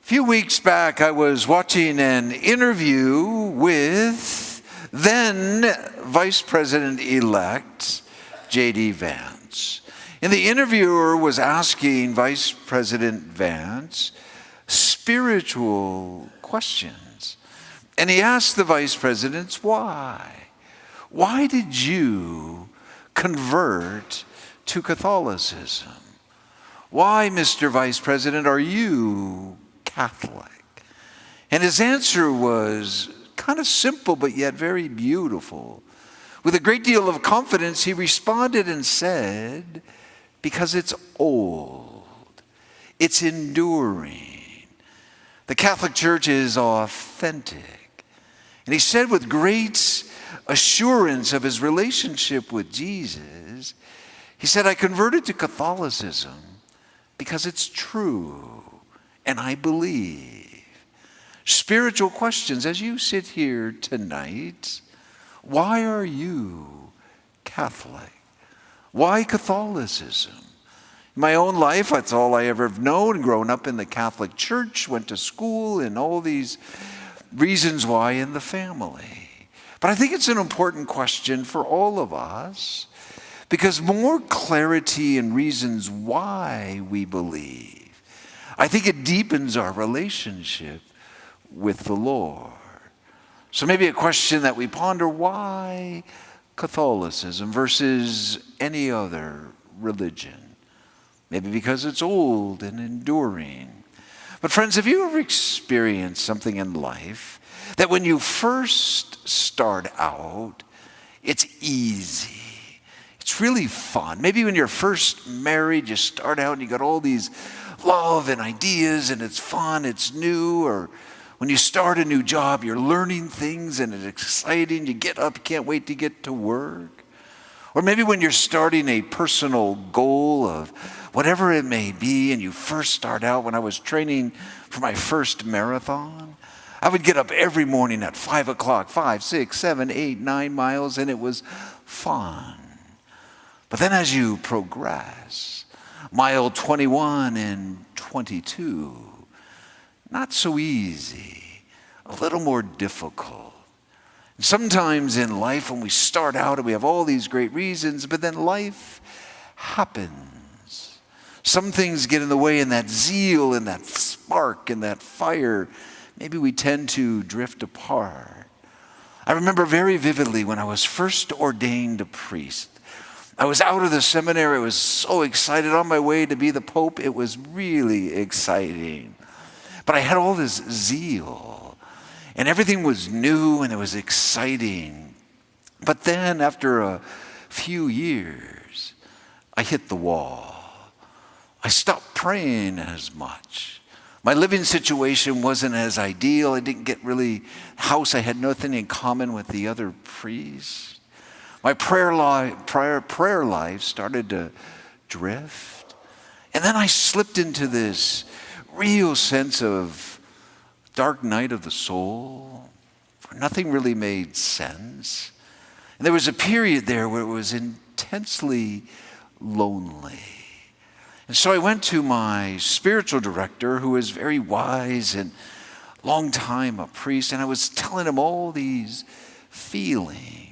A few weeks back, I was watching an interview with then Vice President-elect J.D. Vance. And the interviewer was asking Vice President Vance spiritual questions. And he asked the Vice Presidents, why? Why did you convert to Catholicism? Why, Mr. Vice President, are you Catholic? And his answer was kind of simple, but yet very beautiful. With a great deal of confidence, he responded and said, because it's old, it's enduring. The Catholic Church is authentic. And he said with great assurance of his relationship with Jesus, he said, I converted to Catholicism because it's true. And I believe. Spiritual questions as you sit here tonight. Why are you Catholic? Why Catholicism? In my own life, that's all I ever have known. Grown up in the Catholic Church, went to school, and all these reasons why in the family. But I think it's an important question for all of us because more clarity and reasons why we believe, I think it deepens our relationship with the Lord. So maybe a question that we ponder, why Catholicism versus any other religion? Maybe because it's old and enduring. But friends, have you ever experienced something in life that when you first start out, it's easy? It's really fun. Maybe when you're first married, you start out and you got all these love and ideas and it's fun, it's new. Or when you start a new job, you're learning things and it's exciting. You get up, you can't wait to get to work. Or maybe when you're starting a personal goal of whatever it may be and you first start out. When I was training for my first marathon, I would get up every morning at 5 o'clock, 5, 6, 7, 8, 9 miles, and it was fun. But then as you progress, mile 21 and 22, not so easy, a little more difficult. And sometimes in life when we start out and we have all these great reasons, but then life happens. Some things get in the way, and that zeal and that spark and that fire, maybe we tend to drift apart. I remember very vividly when I was first ordained a priest. I was out of the seminary. I was so excited, on my way to be the Pope. It was really exciting. But I had all this zeal, and everything was new, and it was exciting. But then after a few years, I hit the wall. I stopped praying as much. My living situation wasn't as ideal. I didn't get really house. I had nothing in common with the other priests. My prayer life started to drift. And then I slipped into this real sense of dark night of the soul, where nothing really made sense. And there was a period there where it was intensely lonely. And so I went to my spiritual director, who was very wise and long time a priest, and I was telling him all these feelings.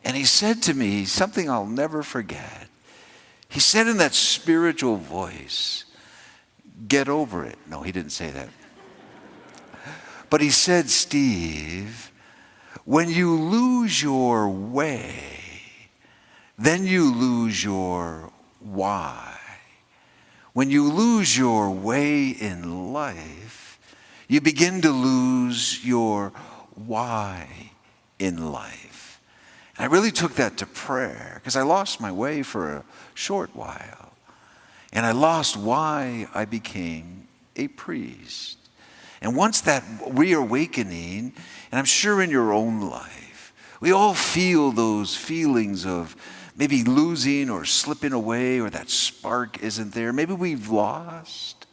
And he said to me something I'll never forget. He said in that spiritual voice, get over it. No, he didn't say that. But he said, Steve, when you lose your way, then you lose your why. When you lose your way in life, you begin to lose your why in life. And I really took that to prayer because I lost my way for a short while. And I lost why I became a priest. And once that reawakening, and I'm sure in your own life, we all feel those feelings of maybe losing or slipping away, or that spark isn't there. Maybe we've lost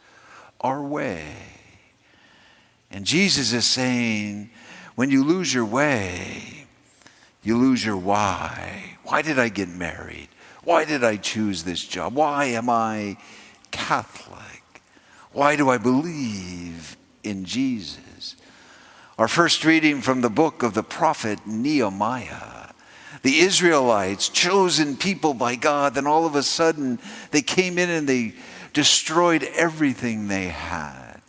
our way. And Jesus is saying, when you lose your way, you lose your why. Why did I get married? Why did I choose this job? Why am I Catholic? Why do I believe in Jesus? Our first reading from the book of the prophet Nehemiah. The Israelites, chosen people by God, then all of a sudden they came in and they destroyed everything they had.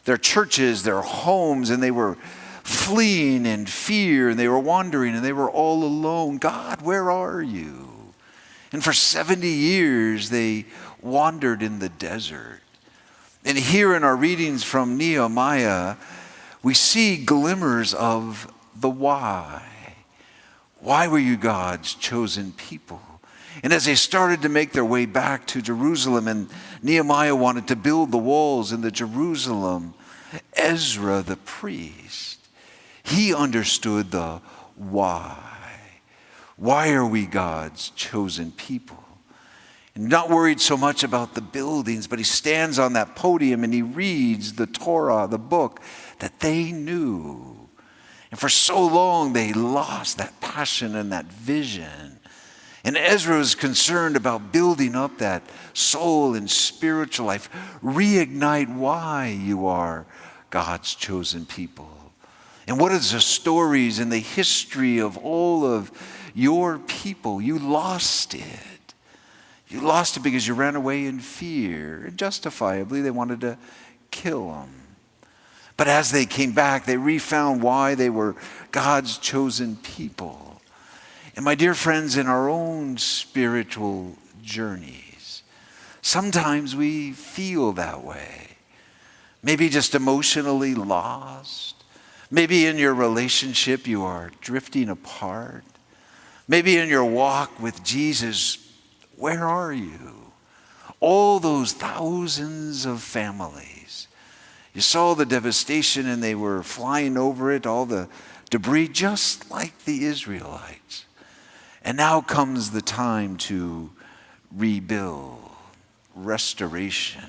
Their churches, their homes, and they were fleeing in fear, and they were wandering, and they were all alone. God, where are you? And for 70 years they wandered in the desert. And here in our readings from Nehemiah, we see glimmers of the why. Why were you God's chosen people? And as they started to make their way back to Jerusalem, and Nehemiah wanted to build the walls in the Jerusalem, Ezra the priest, he understood the why. Why are we God's chosen people? And not worried so much about the buildings, but he stands on that podium and he reads the Torah, the book that they knew. And for so long they lost that passion and that vision. And Ezra was concerned about building up that soul and spiritual life. Reignite why you are God's chosen people. And what is the stories and the history of all of your people? You lost it. You lost it because you ran away in fear. And justifiably, they wanted to kill them. But as they came back, they refound why they were God's chosen people. And my dear friends, in our own spiritual journeys, sometimes we feel that way. Maybe just emotionally lost. Maybe in your relationship you are drifting apart. Maybe in your walk with Jesus, where are you? All those thousands of families. You saw the devastation and they were flying over it, all the debris, just like the Israelites. And now comes the time to rebuild, restoration.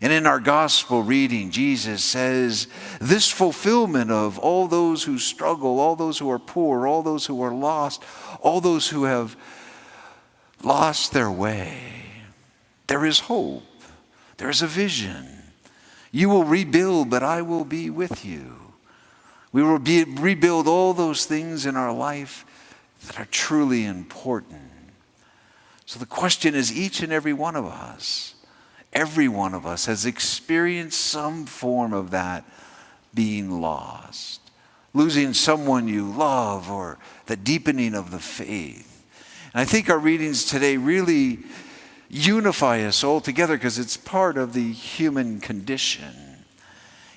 And in our gospel reading, Jesus says, this fulfillment of all those who struggle, all those who are poor, all those who are lost, all those who have lost their way, there is hope. There is a vision. You will rebuild, but I will be with you. We will rebuild all those things in our life that are truly important. So the question is, each and every one of us has experienced some form of that being lost. Losing someone you love, or the deepening of the faith. And I think our readings today really unify us all together because it's part of the human condition.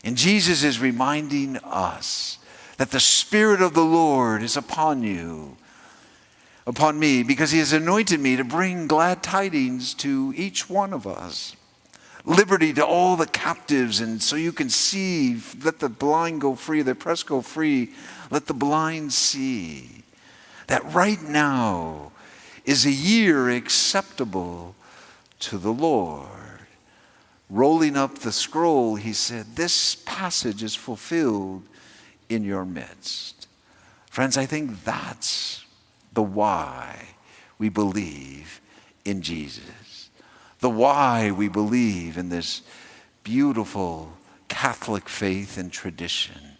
And Jesus is reminding us that the Spirit of the Lord is upon you, upon me, because he has anointed me to bring glad tidings to each one of us. Liberty to all the captives, and so you can see, let the blind go free, the oppressed go free, let the blind see. That right now is a year acceptable to the Lord. Rolling up the scroll, he said, this passage is fulfilled in your midst. Friends, I think that's the why we believe in Jesus. The why we believe in this beautiful Catholic faith and tradition.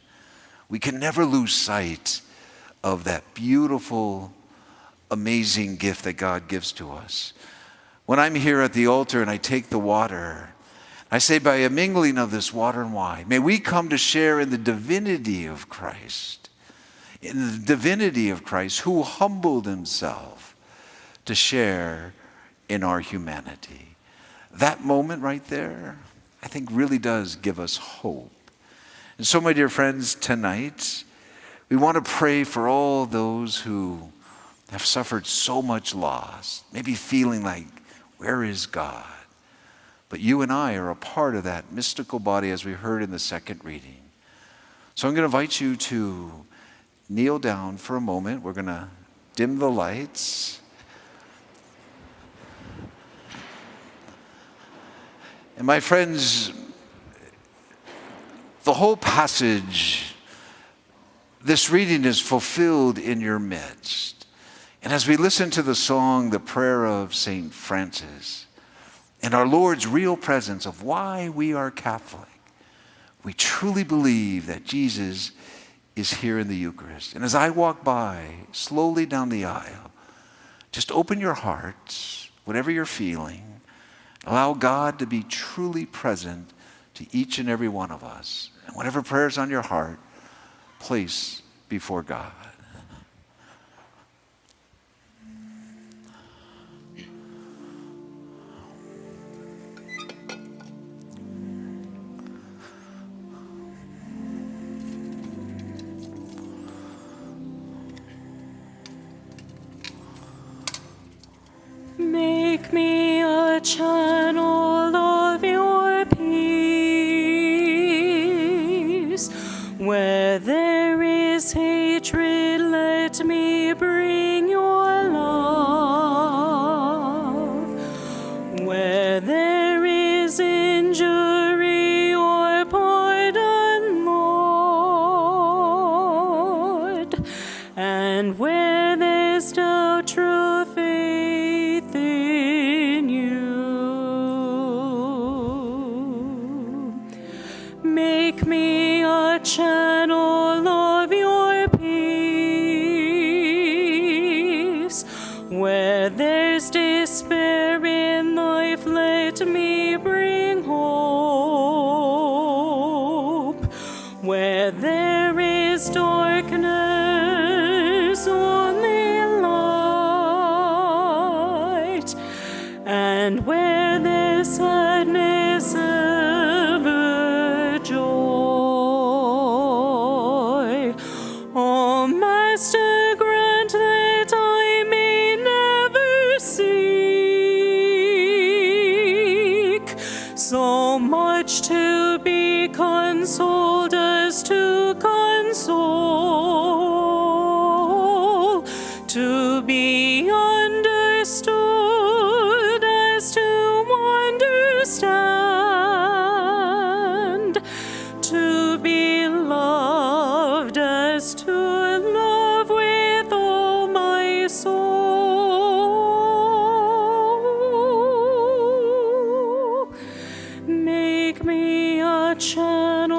We can never lose sight of that beautiful, amazing gift that God gives to us. When I'm here at the altar and I take the water, I say, by a mingling of this water and wine, may we come to share in the divinity of Christ. In the divinity of Christ, who humbled himself to share in our humanity. That moment right there, I think really does give us hope. And so, my dear friends, tonight, we want to pray for all those who have suffered so much loss, maybe feeling like, where is God? But you and I are a part of that mystical body, as we heard in the second reading. So I'm going to invite you to kneel down for a moment. We're going to dim the lights. And my friends, the whole passage, this reading is fulfilled in your midst. And as we listen to the song, the prayer of St. Francis, and our Lord's real presence of why we are Catholic, we truly believe that Jesus is here in the Eucharist. And as I walk by slowly down the aisle, just open your hearts, whatever you're feeling. Allow God to be truly present to each and every one of us. And whatever prayer's on your heart, place before God. Make me a channel of your peace. Where there is hatred, let me bring your love. Where there is injury or pardon, Lord, and where there's doubt, true faith in you. Make me a channel of your peace. Where there's despair in life, let me bring hope. Where there is darkness, only light. And where there's sadness, ever joy. Oh, Master, grant that I may never seek so much to be consoled as to console, to be understood as to understand, to be loved as to love with all my soul. Make me a channel